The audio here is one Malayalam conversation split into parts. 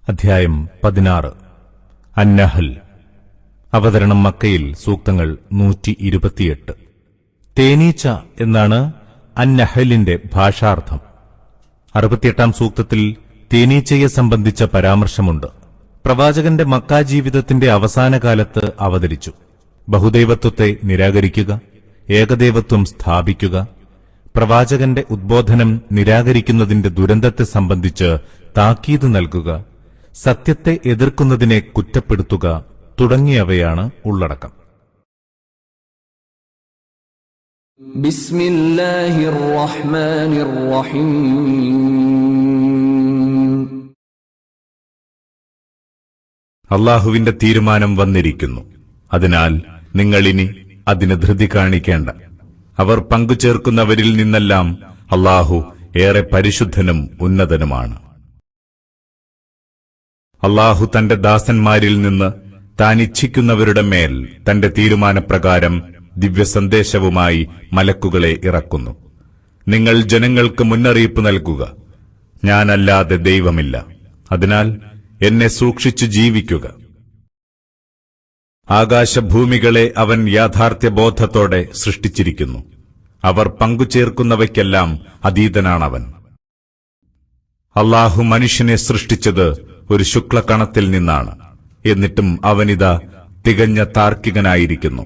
അധ്യായം 16 അന്നഹൽ. അവതരണം മക്കയിൽ. സൂക്തങ്ങൾ 128. തേനീച്ച എന്നാണ് അന്നഹലിന്റെ ഭാഷാർത്ഥം. 68-ാം സൂക്തത്തിൽ തേനീച്ചയെ സംബന്ധിച്ച പരാമർശമുണ്ട്. പ്രവാചകന്റെ മക്കാ ജീവിതത്തിന്റെ അവസാന കാലത്ത് അവതരിച്ചു. ബഹുദൈവത്വത്തെ നിരാകരിക്കുക, ഏകദൈവത്വം സ്ഥാപിക്കുക, പ്രവാചകന്റെ ഉദ്ബോധനം നിരാകരിക്കുന്നതിന്റെ ദുരന്തത്തെ സംബന്ധിച്ച് താക്കീത് നൽകുക, സത്യത്തെ എതിർക്കുന്നതിനെ കുറ്റപ്പെടുത്തുക തുടങ്ങിയവയാണ് ഉള്ളടക്കം. ബിസ്മില്ലാഹിർ റഹ്മാനിർ റഹീം. അല്ലാഹുവിന്റെ തീരുമാനം വന്നിരിക്കുന്നു, അതിനാൽ നിങ്ങളിനി അതിന് ധൃതി കാണിക്കേണ്ട. അവർ പങ്കുചേർക്കുന്നവരിൽ നിന്നെല്ലാം അല്ലാഹു ഏറെ പരിശുദ്ധനും ഉന്നതനുമാണ്. അല്ലാഹു തന്റെ ദാസന്മാരിൽ നിന്ന് താൻ ഇച്ഛിക്കുന്നവരുടെ മേൽ തന്റെ തീരുമാനപ്രകാരം ദിവ്യസന്ദേശവുമായി മലക്കുകളെ ഇറക്കുന്നു. നിങ്ങൾ ജനങ്ങൾക്ക് മുന്നറിയിപ്പ് നൽകുക, ഞാനല്ലാതെ ദൈവമില്ല, അതിനാൽ എന്നെ സൂക്ഷിച്ചു ജീവിക്കുക. ആകാശഭൂമികളെ അവൻ യാഥാർത്ഥ്യബോധത്തോടെ സൃഷ്ടിച്ചിരിക്കുന്നു. അവർ പങ്കുചേർക്കുന്നവയ്ക്കെല്ലാം അതീതനാണവൻ. അല്ലാഹു മനുഷ്യനെ സൃഷ്ടിച്ചത് ഒരു ശുക്ലകണത്തിൽ നിന്നാണ്. എന്നിട്ടും അവനിതാ തികഞ്ഞ താർക്കികനായിരിക്കുന്നു.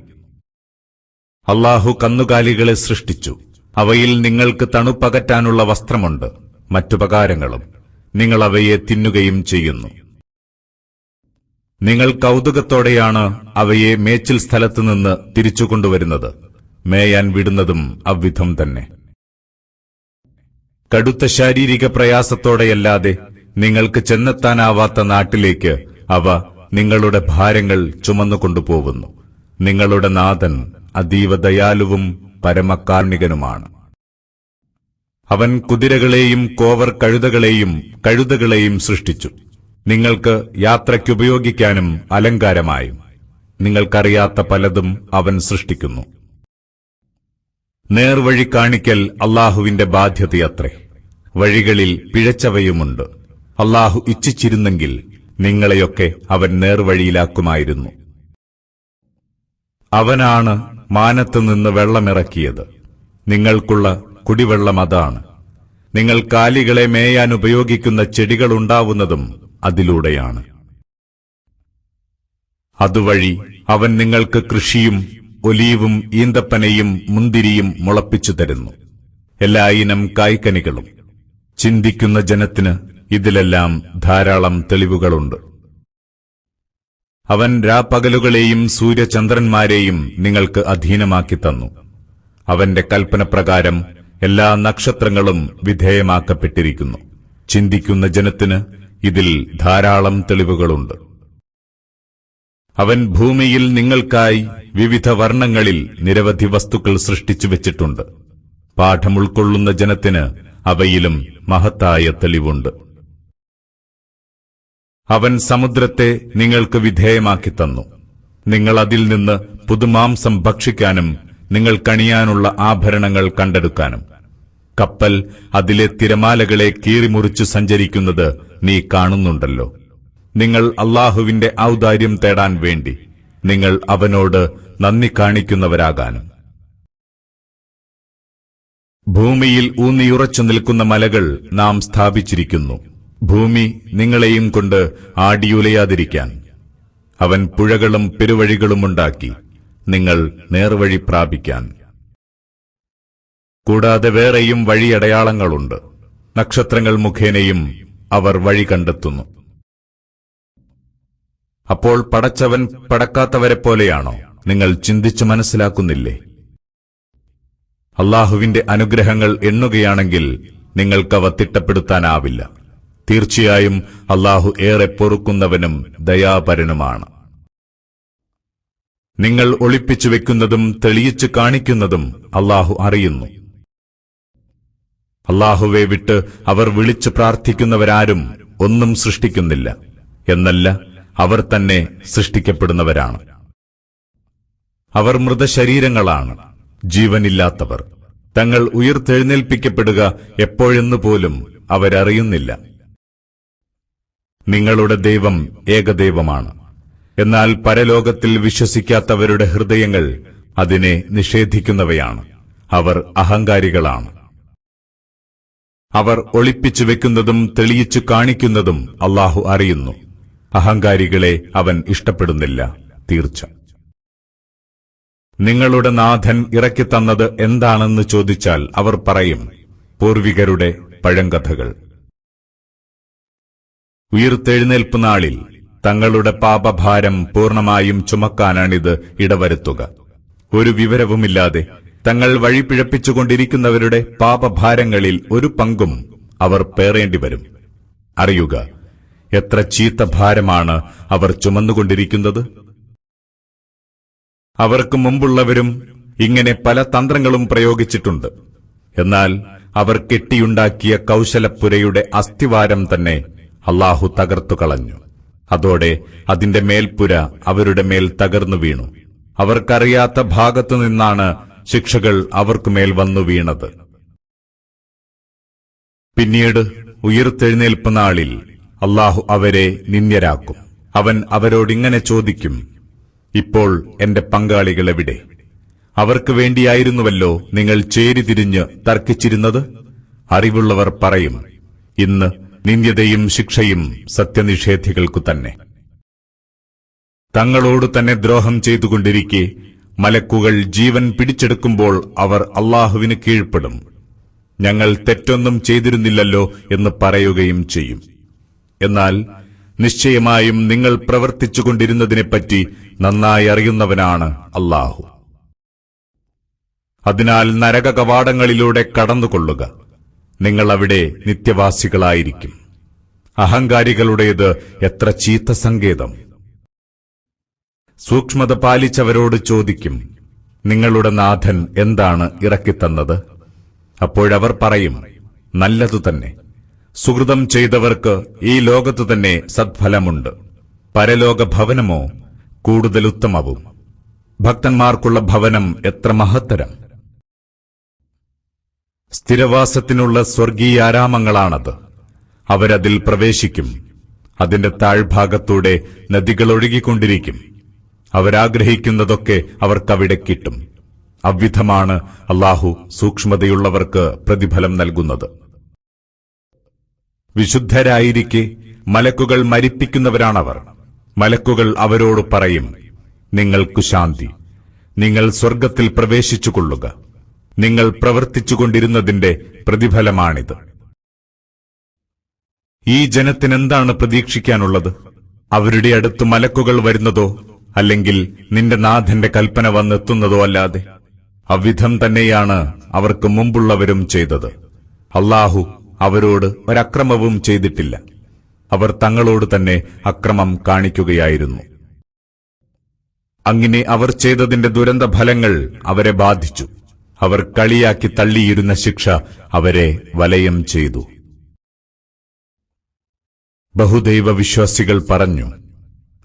അല്ലാഹു കന്നുകാലികളെ സൃഷ്ടിച്ചു. അവയിൽ നിങ്ങൾക്ക് തണുപ്പകറ്റാനുള്ള വസ്ത്രമുണ്ട്, മറ്റുപകാരങ്ങളും. നിങ്ങൾ അവയെ തിന്നുകയും ചെയ്യുന്നു. നിങ്ങൾ കൗതുകത്തോടെയാണ് അവയെ മേച്ചിൽ സ്ഥലത്തുനിന്ന് തിരിച്ചുകൊണ്ടുവരുന്നത്. മേയാൻ വിടുന്നതും അவ்விധം തന്നെ. കടുത്ത ശാരീരിക പ്രയാസത്തോടെയല്ലാതെ നിങ്ങൾക്ക് ചെന്നെത്താനാവാത്ത നാട്ടിലേക്ക് അവ നിങ്ങളുടെ ഭാരങ്ങൾ ചുമന്നുകൊണ്ടുപോകുന്നു. നിങ്ങളുടെ നാഥൻ അതീവ ദയാലുവും പരമകാരുണികനുമാണ്. അവൻ കുതിരകളെയും കോവർ കഴുതകളെയും സൃഷ്ടിച്ചു. നിങ്ങൾക്ക് യാത്രയ്ക്കുപയോഗിക്കാനും അലങ്കാരമായും. നിങ്ങൾക്കറിയാത്ത പലതും അവൻ സൃഷ്ടിക്കുന്നു. നേർവഴി കാണിക്കൽ അല്ലാഹുവിന്റെ ബാധ്യതയത്രേ. വഴികളിൽ പിഴച്ചവയുമുണ്ട്. അല്ലാഹു ഇച്ഛിച്ചിരുന്നെങ്കിൽ നിങ്ങളെയൊക്കെ അവൻ നേർവഴിയിലാക്കുമായിരുന്നു. അവനാണ് മാനത്തുനിന്ന് വെള്ളമിറക്കിയത്. നിങ്ങൾക്കുള്ള കുടിവെള്ളം അതാണ്. നിങ്ങൾ കാലികളെ മേയാൻ ഉപയോഗിക്കുന്ന ചെടികളുണ്ടാവുന്നതും അതിലൂടെയാണ്. അതുവഴി അവൻ നിങ്ങൾക്ക് കൃഷിയും ഒലീവും ഈന്തപ്പനയും മുന്തിരിയും മുളപ്പിച്ചു തരുന്നു, എല്ലാ ഇനം കായ്ക്കനികളും. ചിന്തിക്കുന്ന ജനത്തിന് ഇതിലെല്ലാം ധാരാളം തെളിവുകളുണ്ട്. അവൻ രാപ്പകലുകളെയും സൂര്യചന്ദ്രന്മാരെയും നിങ്ങൾക്ക് അധീനമാക്കി തന്നു. അവന്റെ കൽപ്പനപ്രകാരം എല്ലാ നക്ഷത്രങ്ങളും വിധേയമാക്കപ്പെട്ടിരിക്കുന്നു. ചിന്തിക്കുന്ന ജനത്തിന് ഇതിൽ ധാരാളം തെളിവുകളുണ്ട്. അവൻ ഭൂമിയിൽ നിങ്ങൾക്കായി വിവിധ വർണ്ണങ്ങളിൽ നിരവധി വസ്തുക്കൾ സൃഷ്ടിച്ചു വച്ചിട്ടുണ്ട്. പാഠം ഉൾക്കൊള്ളുന്ന ജനത്തിന് അവയിലും മഹത്തായ തെളിവുണ്ട്. അവൻ സമുദ്രത്തെ നിങ്ങൾക്ക് വിധേയമാക്കി തന്നു. നിങ്ങൾ അതിൽ നിന്ന് പുതുമാംസം ഭക്ഷിക്കാനും നിങ്ങൾക്കണിയാനുള്ള ആഭരണങ്ങൾ കണ്ടെടുക്കാനും. കപ്പൽ അതിലെ തിരമാലകളെ കീറിമുറിച്ചു സഞ്ചരിക്കുന്നത് നീ കാണുന്നുണ്ടല്ലോ. നിങ്ങൾ അല്ലാഹുവിന്റെ ഔദാര്യം തേടാൻ വേണ്ടി നിങ്ങൾ അവനോട് നന്ദി കാണിക്കുന്നവരാകാനും. ഭൂമിയിൽ ഊന്നിയുറച്ചു നിൽക്കുന്ന മലകൾ നാം സ്ഥാപിച്ചിരിക്കുന്നു, ഭൂമി നിങ്ങളെയും കൊണ്ട് ആടിയുലയാതിരിക്കാൻ. അവൻ പുഴകളും പെരുവഴികളുമുണ്ടാക്കി, നിങ്ങൾ നേർവഴി പ്രാപിക്കാൻ. കൂടാതെ വേറെയും വഴിയടയാളങ്ങളുണ്ട്. നക്ഷത്രങ്ങൾ മുഖേനയും അവർ വഴി കണ്ടെത്തുന്നു. അപ്പോൾ പടച്ചവൻ പടക്കാത്തവരെപ്പോലെയാണോ? നിങ്ങൾ ചിന്തിച്ചു മനസ്സിലാക്കുന്നില്ലേ? അല്ലാഹുവിന്റെ അനുഗ്രഹങ്ങൾ എണ്ണുകയാണെങ്കിൽ നിങ്ങൾക്കവ തിട്ടപ്പെടുത്താനാവില്ല. തീർച്ചയായും അല്ലാഹു ഏറെ പൊറുക്കുന്നവനും ദയാപരനുമാണ്. നിങ്ങൾ ഒളിപ്പിച്ചു വെക്കുന്നതും തെളിയിച്ചു കാണിക്കുന്നതും അല്ലാഹു അറിയുന്നു. അല്ലാഹുവെ വിട്ട് അവർ വിളിച്ചു പ്രാർത്ഥിക്കുന്നവരാരും ഒന്നും സൃഷ്ടിക്കുന്നില്ല. എന്നല്ല, അവർ തന്നെ സൃഷ്ടിക്കപ്പെടുന്നവരാണ്. അവർ മൃതശരീരങ്ങളാണ്, ജീവനില്ലാത്തവർ. തങ്ങൾ ഉയിർത്തെഴുന്നേൽപ്പിക്കപ്പെടുക എപ്പോഴെന്നുപോലും അവരറിയുന്നില്ല. നിങ്ങളുടെ ദൈവം ഏകദൈവമാണ്. എന്നാൽ പരലോകത്തിൽ വിശ്വസിക്കാത്തവരുടെ ഹൃദയങ്ങൾ അതിനെ നിഷേധിക്കുന്നവയാണ്. അവർ അഹങ്കാരികളാണ്. അവർ ഒളിപ്പിച്ചു വെക്കുന്നതും തെളിയിച്ചു കാണിക്കുന്നതും അല്ലാഹു അറിയുന്നു. അഹങ്കാരികളെ അവൻ ഇഷ്ടപ്പെടുന്നില്ല. തീർച്ച നിങ്ങളുടെ നാഥൻ ഇറക്കിത്തന്നത് എന്താണെന്ന് ചോദിച്ചാൽ അവർ പറയും, പൂർവികരുടെ പഴങ്കഥകൾ. ഉയിർത്തെഴുന്നേൽപ്പ് നാളിൽ തങ്ങളുടെ പാപഭാരം പൂർണ്ണമായും ചുമക്കാനാണിത് ഇടവരുത്തുക. ഒരു വിവരവുമില്ലാതെ തങ്ങൾ വഴിപിഴപ്പിച്ചുകൊണ്ടിരിക്കുന്നവരുടെ പാപഭാരങ്ങളിൽ ഒരു പങ്കും അവർ പേറേണ്ടിവരും. അറിയുക, എത്ര ചീത്ത ഭാരമാണ് അവർ ചുമന്നുകൊണ്ടിരിക്കുന്നത്. അവർക്ക് മുമ്പുള്ളവരും ഇങ്ങനെ പല തന്ത്രങ്ങളും പ്രയോഗിച്ചിട്ടുണ്ട്. എന്നാൽ അവർ കെട്ടിയുണ്ടാക്കിയ കൗശലപ്പുരയുടെ അസ്ഥിവാരം തന്നെ അല്ലാഹു തകർത്തുകളഞ്ഞു. അതോടെ അതിന്റെ മേൽപ്പുര അവരുടെ മേൽ തകർന്നു വീണു. അവർക്കറിയാത്ത ഭാഗത്തുനിന്നാണ് ശിക്ഷകൾ അവർക്കുമേൽ വന്നു വീണത്. പിന്നീട് ഉയിർത്തെഴുന്നേൽപ്പ് നാളിൽ അല്ലാഹു അവരെ നിന്ദ്യരാക്കും. അവൻ അവരോടിങ്ങനെ ചോദിക്കും, ഇപ്പോൾ എന്റെ പങ്കാളികളെവിടെ? അവർക്ക് വേണ്ടിയായിരുന്നുവല്ലോ നിങ്ങൾ ചേരിതിരിഞ്ഞ് തർക്കിച്ചിരുന്നത്. അറിവുള്ളവർ പറയും, ഇന്ന് നിന്ദ്യതയും ശിക്ഷയും സത്യനിഷേധികൾക്കു തന്നെ. തങ്ങളോട് തന്നെ ദ്രോഹം ചെയ്തുകൊണ്ടിരിക്കെ മലക്കുകൾ ജീവൻ പിടിച്ചെടുക്കുമ്പോൾ അവർ അല്ലാഹുവിന് കീഴ്പ്പെടും. ഞങ്ങൾ തെറ്റൊന്നും ചെയ്തിരുന്നില്ലല്ലോ എന്ന് പറയുകയും ചെയ്യും. എന്നാൽ നിശ്ചയമായും നിങ്ങൾ പ്രവർത്തിച്ചുകൊണ്ടിരുന്നതിനെപ്പറ്റി നന്നായി അറിയുന്നവനാണ് അല്ലാഹു. അതിനാൽ നരക കവാടങ്ങളിലൂടെ കടന്നുകൊള്ളുക. നിങ്ങൾ അവിടെ നിത്യവാസികളായിരിക്കും. അഹങ്കാരികളുടേത് എത്ര ചീത്ത സങ്കേതം. സൂക്ഷ്മത പാലിച്ചവരോട് ചോദിക്കും, നിങ്ങളുടെ നാഥൻ എന്താണ് ഇറക്കിത്തന്നത്? അപ്പോഴവർ പറയും, നല്ലതുതന്നെ. സുഹൃതം ചെയ്തവർക്ക് ഈ ലോകത്തു തന്നെ സദ്ഫലമുണ്ട്. പരലോക ഭവനമോ കൂടുതൽ ഉത്തമവും. ഭക്തന്മാർക്കുള്ള ഭവനം എത്ര മഹത്തരം. സ്ഥിരവാസത്തിനുള്ള സ്വർഗീയാരാമങ്ങളാണത്. അവരതിൽ പ്രവേശിക്കും. അതിന്റെ താഴ്ഭാഗത്തൂടെ നദികളൊഴുകിക്കൊണ്ടിരിക്കും. അവരാഗ്രഹിക്കുന്നതൊക്കെ അവർക്കവിടെ കിട്ടും. അവ്വിധമാണ് അല്ലാഹു സൂക്ഷ്മതയുള്ളവർക്ക് പ്രതിഫലം നൽകുന്നത്. വിശുദ്ധരായിരിക്കെ മലക്കുകൾ മരിപ്പിക്കുന്നവരാണവർ. മലക്കുകൾ അവരോട് പറയും, നിങ്ങൾക്കു ശാന്തി. നിങ്ങൾ സ്വർഗ്ഗത്തിൽ പ്രവേശിച്ചുകൊള്ളുക. നിങ്ങൾ പ്രവർത്തിച്ചുകൊണ്ടിരുന്നതിന്റെ പ്രതിഫലമാണിത്. ഈ ജനത്തിനെന്താണ് പ്രതീക്ഷിക്കാനുള്ളത്? അവരുടെ അടുത്ത് മലക്കുകൾ വരുന്നതോ അല്ലെങ്കിൽ നിന്റെ നാഥന്റെ കൽപ്പന വന്നെത്തുന്നതോ അല്ലാതെ? അവിധം തന്നെയാണ് അവർക്ക് മുമ്പുള്ളവരും ചെയ്തത്. അല്ലാഹു അവരോട് ഒരക്രമവും ചെയ്തിട്ടില്ല. അവർ തങ്ങളോട് തന്നെ അക്രമം കാണിക്കുകയായിരുന്നു. അങ്ങനെ അവർ ചെയ്തതിന്റെ ദുരന്തഫലങ്ങൾ അവരെ ബാധിച്ചു. അവർ കളിയാക്കി തള്ളിയിരുന്ന ശിക്ഷ അവരെ വലയം ചെയ്തു. ബഹുദൈവ വിശ്വാസികൾ പറഞ്ഞു,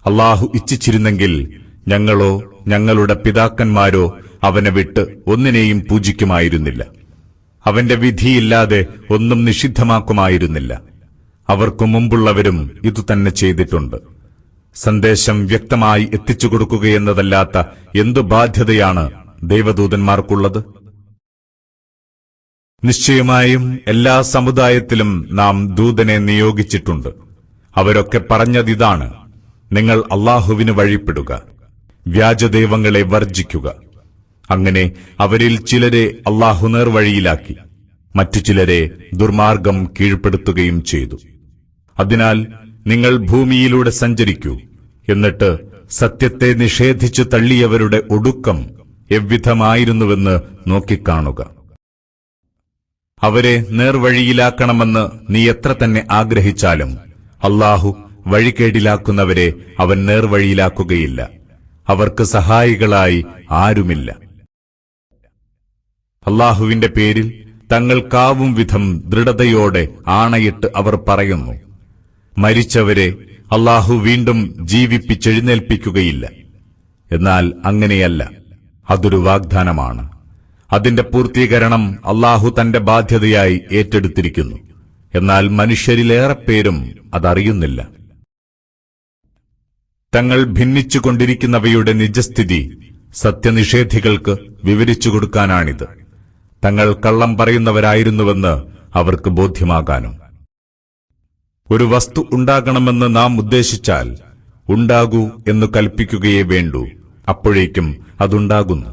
അല്ലാഹു ഇച്ഛിച്ചിരുന്നെങ്കിൽ ഞങ്ങളോ ഞങ്ങളുടെ പിതാക്കന്മാരോ അവനെ വിട്ട് ഒന്നിനെയും പൂജിക്കുമായിരുന്നില്ല. അവന്റെ വിധിയില്ലാതെ ഒന്നും നിഷിദ്ധമാക്കുമായിരുന്നില്ല. അവർക്കു മുമ്പുള്ളവരും ഇതുതന്നെ ചെയ്തിട്ടുണ്ട്. സന്ദേശം വ്യക്തമായി എത്തിച്ചുകൊടുക്കുകയെന്നതല്ലാത്ത എന്തു ബാധ്യതയാണ് ദൈവദൂതന്മാർക്കുള്ളത്? നിശ്ചയമായും എല്ലാ സമുദായത്തിലും നാം ദൂതനെ നിയോഗിച്ചിട്ടുണ്ട്. അവരൊക്കെ പറഞ്ഞതിതാണ്, നിങ്ങൾ അല്ലാഹുവിന് വഴിപ്പെടുക, വ്യാജദൈവങ്ങളെ വർജിക്കുക. അങ്ങനെ അവരിൽ ചിലരെ അല്ലാഹു നേർവഴിയിലാക്കി, മറ്റു ചിലരെ ദുർമാർഗം കീഴ്പ്പെടുത്തുകയും ചെയ്തു. അതിനാൽ നിങ്ങൾ ഭൂമിയിലൂടെ സഞ്ചരിക്കൂ. എന്നിട്ട് സത്യത്തെ നിഷേധിച്ചു തള്ളിയവരുടെ ഒടുക്കം എவ்விധമായിരുന്നുവെന്ന് നോക്കിക്കാണുക. അവരെ നേർവഴിയിലാക്കണമെന്ന് നീ എത്ര തന്നെ ആഗ്രഹിച്ചാലും അല്ലാഹു വഴികേടിലാക്കുന്നവരെ അവൻ നേർവഴിയിലാക്കുകയില്ല. അവർക്ക് സഹായികളായി ആരുമില്ല. അല്ലാഹുവിന്റെ പേരിൽ തങ്ങൾക്കാവും വിധം ദൃഢതയോടെ ആണയിട്ട് അവർ പറയുന്നു, മരിച്ചവരെ അല്ലാഹു വീണ്ടും ജീവിപ്പിച്ചെഴുന്നേൽപ്പിക്കുകയില്ല. എന്നാൽ അങ്ങനെയല്ല, അതൊരു വാഗ്ദാനമാണ്. അതിന്റെ പൂർത്തീകരണം അല്ലാഹു തന്റെ ബാധ്യതയായി ഏറ്റെടുത്തിരിക്കുന്നു. എന്നാൽ മനുഷ്യരിലേറെ പേരും അതറിയുന്നില്ല. തങ്ങൾ ഭിന്നിച്ചുകൊണ്ടിരിക്കുന്നവയുടെ നിജസ്ഥിതി സത്യനിഷേധികൾക്ക് വിവരിച്ചു കൊടുക്കാനാണിത്. തങ്ങൾ കള്ളം പറയുന്നവരായിരുന്നുവെന്ന് അവർക്ക് ബോധ്യമാകാനും. ഒരു വസ്തു ഉണ്ടാകണമെന്ന് നാം ഉദ്ദേശിച്ചാൽ ഉണ്ടാകൂ എന്നു കൽപ്പിക്കുകയേ വേണ്ടൂ, അപ്പോഴേക്കും അതുണ്ടാകുന്നു.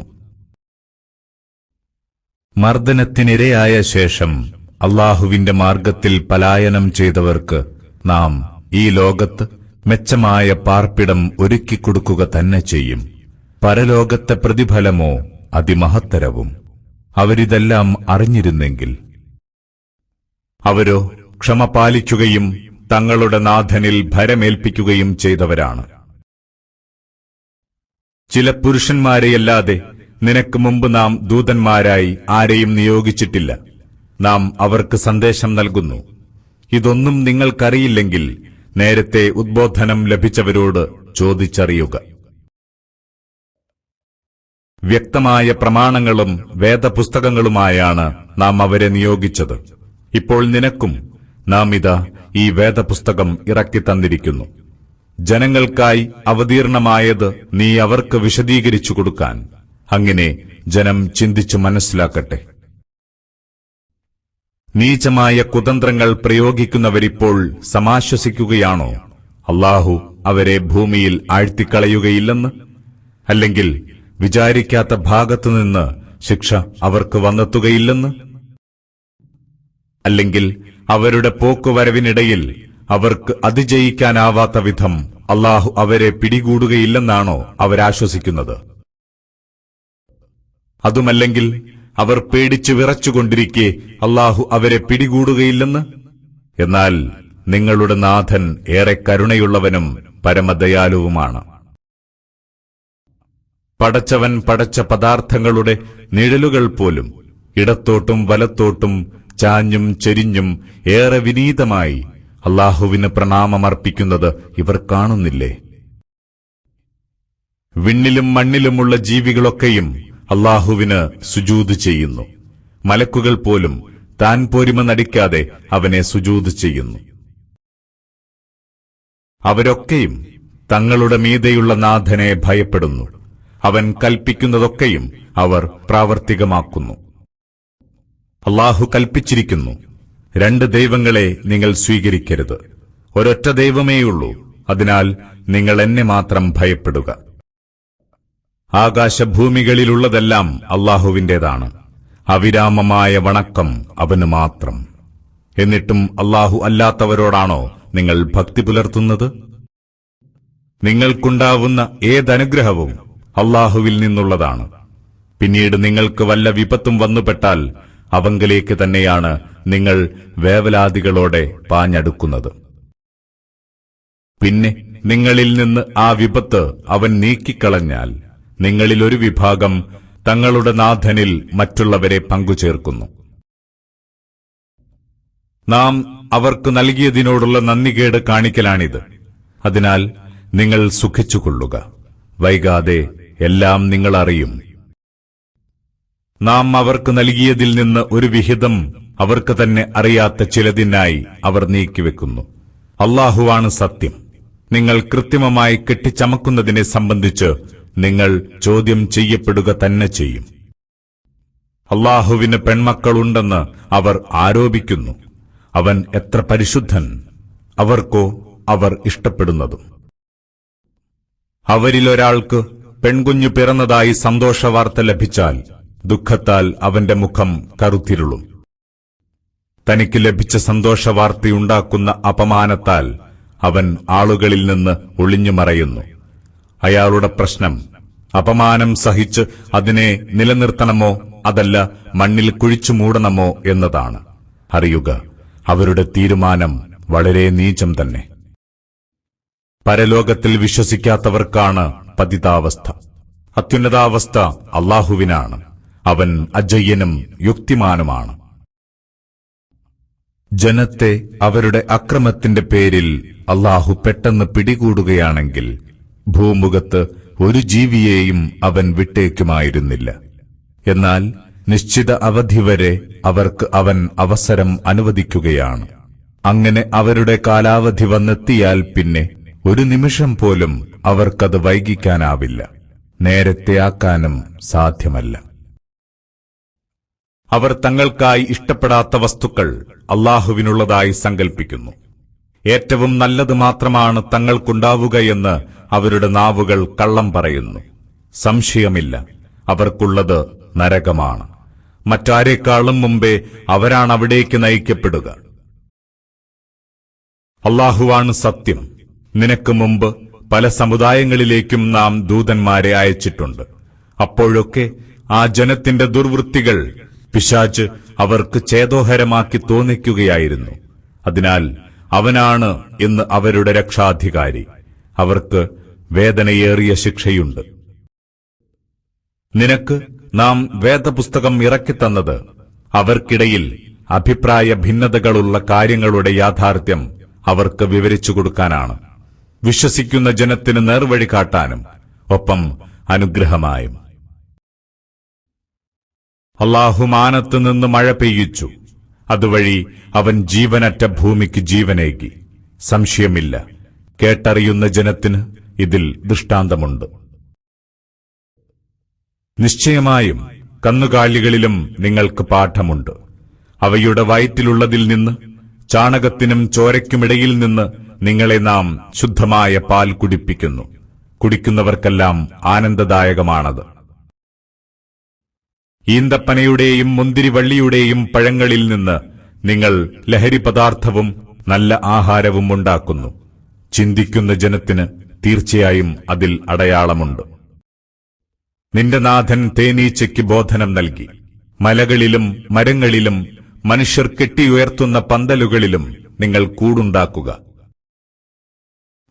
മർദ്ദനത്തിനിരയായ ശേഷം അല്ലാഹുവിന്റെ മാർഗത്തിൽ പലായനം ചെയ്തവർക്ക് നാം ഈ ലോകത്ത് മെച്ചമായ പാർപ്പിടം ഒരുക്കിക്കൊടുക്കുക തന്നെ ചെയ്യും. പരലോകത്തെ പ്രതിഫലമോ അതിമഹത്തരവും. അവരിതെല്ലാം അറിഞ്ഞിരുന്നെങ്കിൽ. അവരോ ക്ഷമ പാലിക്കുകയും തങ്ങളുടെ നാഥനിൽ ഭരമേൽപ്പിക്കുകയും ചെയ്തവരാണ്. ചില പുരുഷന്മാരെയല്ലാതെ നിനക്ക് മുമ്പ് നാം ദൂതന്മാരായി ആരെയും നിയോഗിച്ചിട്ടില്ല. നാം അവർക്ക് സന്ദേശം നൽകുന്നു. ഇതൊന്നും നിങ്ങൾക്കറിയില്ലെങ്കിൽ നേരത്തെ ഉദ്ബോധനം ലഭിച്ചവരോട് ചോദിച്ചറിയുക. വ്യക്തമായ പ്രമാണങ്ങളും വേദപുസ്തകങ്ങളുമായാണ് നാം അവരെ നിയോഗിച്ചത്. ഇപ്പോൾ നിനക്കും നാം ഇതാ ഈ വേദപുസ്തകം ഇറക്കിത്തന്നിരിക്കുന്നു. ജനങ്ങൾക്കായി അവതീർണമായത് നീ അവർക്ക് വിശദീകരിച്ചു കൊടുക്കാൻ. അങ്ങനെ ജനം ചിന്തിച്ചു മനസ്സിലാക്കട്ടെ. നീചമായ കുതന്ത്രങ്ങൾ പ്രയോഗിക്കുന്നവരിപ്പോൾ സമാശ്വസിക്കുകയാണോ? അല്ലാഹു അവരെ ഭൂമിയിൽ ആഴ്ത്തിക്കളയുകയില്ലെന്ന്? അല്ലെങ്കിൽ വിചാരിക്കാത്ത ഭാഗത്തുനിന്ന് ശിക്ഷ അവർക്ക് വന്നെത്തുകയില്ലെന്ന്? അല്ലെങ്കിൽ അവരുടെ പോക്കുവരവിനിടയിൽ അവർക്ക് അതിജയിക്കാനാവാത്ത വിധം അല്ലാഹു അവരെ പിടികൂടുകയില്ലെന്നാണോ അവരാശ്വസിക്കുന്നത്? അതുമല്ലെങ്കിൽ അവർ പേടിച്ചു വിറച്ചുകൊണ്ടിരിക്കെ അല്ലാഹു അവരെ പിടികൂടുകയില്ലെന്ന്? എന്നാൽ നിങ്ങളുടെ നാഥൻ ഏറെ കരുണയുള്ളവനും പരമദയാലുവുമാണ്. പടച്ചവൻ പടച്ച പദാർത്ഥങ്ങളുടെ നിഴലുകൾ പോലും ഇടത്തോട്ടും വലത്തോട്ടും ചാഞ്ഞും ചെരിഞ്ഞും ഏറെ വിനീതമായി അല്ലാഹുവിന് പ്രണാമമർപ്പിക്കുന്നത് ഇവർ കാണുന്നില്ലേ? വിണ്ണിലും മണ്ണിലുമുള്ള ജീവികളൊക്കെയും അല്ലാഹുവിന് സുജൂദ് ചെയ്യുന്നു. മലക്കുകൾ പോലും താൻ പോരിമ നടിക്കാതെ അവനെ സുജൂദ് ചെയ്യുന്നു. അവരൊക്കെയും തങ്ങളുടെ മീതെയുള്ള നാഥനെ ഭയപ്പെടുന്നു. അവൻ കൽപ്പിക്കുന്നതൊക്കെയും അവർ പ്രാവർത്തികമാക്കുന്നു. അല്ലാഹു കൽപ്പിച്ചിരിക്കുന്നു, 2 ദൈവങ്ങളെ നിങ്ങൾ സ്വീകരിക്കരുത്. ഒരൊറ്റ ദൈവമേയുള്ളൂ. അതിനാൽ നിങ്ങൾ എന്നെ മാത്രം ഭയപ്പെടുക. ആകാശഭൂമികളിലുള്ളതെല്ലാം അല്ലാഹുവിന്റേതാണ്. അവിരാമമായ വണക്കം അവന് മാത്രം. എന്നിട്ടും അല്ലാഹു അല്ലാത്തവരോടാണോ നിങ്ങൾ ഭക്തി പുലർത്തുന്നത്? നിങ്ങൾക്കുണ്ടാവുന്ന ഏതനുഗ്രഹവും അല്ലാഹുവിൽ നിന്നുള്ളതാണ്. പിന്നീട് നിങ്ങൾക്ക് വല്ല വിപത്തും വന്നുപെട്ടാൽ അവങ്കലേക്ക് തന്നെയാണ് നിങ്ങൾ വേവലാദികളോടെ പാഞ്ഞടുക്കുന്നത്. പിന്നെ നിങ്ങളിൽ നിന്ന് ആ വിപത്ത് അവൻ നീക്കിക്കളഞ്ഞാൽ നിങ്ങളിൽ ഒരു വിഭാഗം തങ്ങളുടെ നാഥനിൽ മറ്റുള്ളവരെ പങ്കുചേർക്കുന്നു. നാം അവർക്ക് നൽകിയതിനോടുള്ള നന്ദികേട് കാണിക്കലാണിത്. അതിനാൽ നിങ്ങൾ സുഖിച്ചുകൊള്ളുക. വൈകാതെ എല്ലാം നിങ്ങൾ അറിയും. നാം അവർക്ക് നൽകിയതിൽ നിന്ന് ഒരു വിഹിതം അവർക്ക് തന്നെ അറിയാത്ത ചിലതിനായി അവർ നീക്കിവെക്കുന്നു. അല്ലാഹുവാണ് സത്യം. നിങ്ങൾ കൃത്രിമമായി കെട്ടിച്ചമക്കുന്നതിനെ സംബന്ധിച്ച് നിങ്ങൾ ചോദ്യം ചെയ്യപ്പെടുക തന്നെ ചെയ്യും. അല്ലാഹുവിന് പെൺമക്കളുണ്ടെന്ന് അവർ ആരോപിക്കുന്നു. അവൻ എത്ര പരിശുദ്ധൻ! അവർക്കോ അവർ ഇഷ്ടപ്പെടുന്നതും. അവരിലൊരാൾക്ക് പെൺകുഞ്ഞു പിറന്നതായി സന്തോഷവാർത്ത ലഭിച്ചാൽ ദുഃഖത്താൽ അവന്റെ മുഖം കറുത്തിരുളും. തനിക്ക് ലഭിച്ച സന്തോഷവാർത്തയുണ്ടാക്കുന്ന അപമാനത്താൽ അവൻ ആളുകളിൽ നിന്ന് ഒളിഞ്ഞുമറയുന്നു. അയാളുടെ പ്രശ്നം അപമാനം സഹിച്ച് അതിനെ നിലനിർത്തണമോ അതല്ല മണ്ണിൽ കുഴിച്ചു മൂടണമോ എന്നതാണ്. അറിയുക, അവരുടെ തീരുമാനം വളരെ നീചം തന്നെ. പരലോകത്തിൽ വിശ്വസിക്കാത്തവർക്കാണ് പതിതാവസ്ഥ. അത്യുന്നതാവസ്ഥ അല്ലാഹുവിനാണ്. അവൻ അജയ്യനും യുക്തിമാനുമാണ്. ജനത്തെ അവരുടെ അക്രമത്തിന്റെ പേരിൽ അല്ലാഹു പെട്ടെന്ന് പിടികൂടുകയാണെങ്കിൽ ഭൂമുഖത്ത് ഒരു ജീവിയെയും അവൻ വിട്ടേക്കുമായിരുന്നില്ല. എന്നാൽ നിശ്ചിത അവധി വരെ അവർക്ക് അവൻ അവസരം അനുവദിക്കുകയാണ്. അങ്ങനെ അവരുടെ കാലാവധി വന്നെത്തിയാൽ പിന്നെ ഒരു നിമിഷം പോലും അവർക്കത് വൈകിക്കാനാവില്ല, നേരത്തെയാക്കാനും സാധ്യമല്ല. അവർ തങ്ങൾക്കായി ഇഷ്ടപ്പെടാത്ത വസ്തുക്കൾ അല്ലാഹുവിനുള്ളതായി സങ്കൽപ്പിക്കുന്നു. ഏറ്റവും നല്ലത് മാത്രമാണ് തങ്ങൾക്കുണ്ടാവുകയെന്ന് അവരുടെ നാവുകൾ കള്ളം പറയുന്നു. സംശയമില്ല, അവർക്കുള്ളത് നരകമാണ്. മറ്റാരെക്കാളും മുമ്പേ അവരാണ് അവിടേക്ക് നയിക്കപ്പെടുക. അല്ലാഹുവാണ് സത്യം. നിനക്ക് മുമ്പ് പല സമുദായങ്ങളിലേക്കും നാം ദൂതന്മാരെ അയച്ചിട്ടുണ്ട്. അപ്പോഴൊക്കെ ആ ജനത്തിന്റെ ദുർവൃത്തികൾ പിശാച് അവർക്ക് ചേതോഹരമാക്കി തോന്നിക്കുകയായിരുന്നു. അതിനാൽ അവനാണ് ഇന്ന് അവരുടെ രക്ഷാധികാരി. അവർക്ക് വേദനയേറിയ ശിക്ഷയുണ്ട്. നിനക്ക് നാം വേദപുസ്തകം ഇറക്കിത്തന്നത് അവർക്കിടയിൽ അഭിപ്രായ ഭിന്നതകളുള്ള കാര്യങ്ങളുടെ യാഥാർത്ഥ്യം അവർക്ക് വിവരിച്ചു കൊടുക്കാനാണ്, വിശ്വസിക്കുന്ന ജനത്തിന് നേർവഴി കാട്ടാനും ഒപ്പം അനുഗ്രഹമായും. അല്ലാഹു മാനത്ത് നിന്ന് മഴ പെയ്യിച്ചു. അതുവഴി അവൻ ജീവനറ്റ ഭൂമിക്ക് ജീവനേകി. സംശയമില്ല, കേട്ടറിയുന്ന ജനത്തിന് ഇതിൽ ദൃഷ്ടാന്തമുണ്ട്. നിശ്ചയമായും കന്നുകാലികളിലും നിങ്ങൾക്ക് പാഠമുണ്ട്. അവയുടെ വയറ്റിലുള്ളതിൽ നിന്ന്, ചാണകത്തിനും ചോരയ്ക്കുമിടയിൽ നിന്ന് നിങ്ങളെ നാം ശുദ്ധമായ പാൽ കുടിപ്പിക്കുന്നു. കുടിക്കുന്നവർക്കെല്ലാം ആനന്ദദായകമാണത്. ഈന്തപ്പനയുടെയും മുന്തിരിവള്ളിയുടെയും പഴങ്ങളിൽ നിന്ന് നിങ്ങൾ ലഹരി പദാർത്ഥവും നല്ല ആഹാരവും ഉണ്ടാക്കുന്നു. ചിന്തിക്കുന്ന ജനത്തിന് തീർച്ചയായും അതിൽ അടയാളമുണ്ട്. നിന്റെ നാഥൻ തേനീച്ചയ്ക്ക് ബോധനം നൽകി. മലകളിലും മരങ്ങളിലും മനുഷ്യർ കെട്ടിയുയർത്തുന്ന പന്തലുകളിലും നിങ്ങൾ കൂടുണ്ടാക്കുക.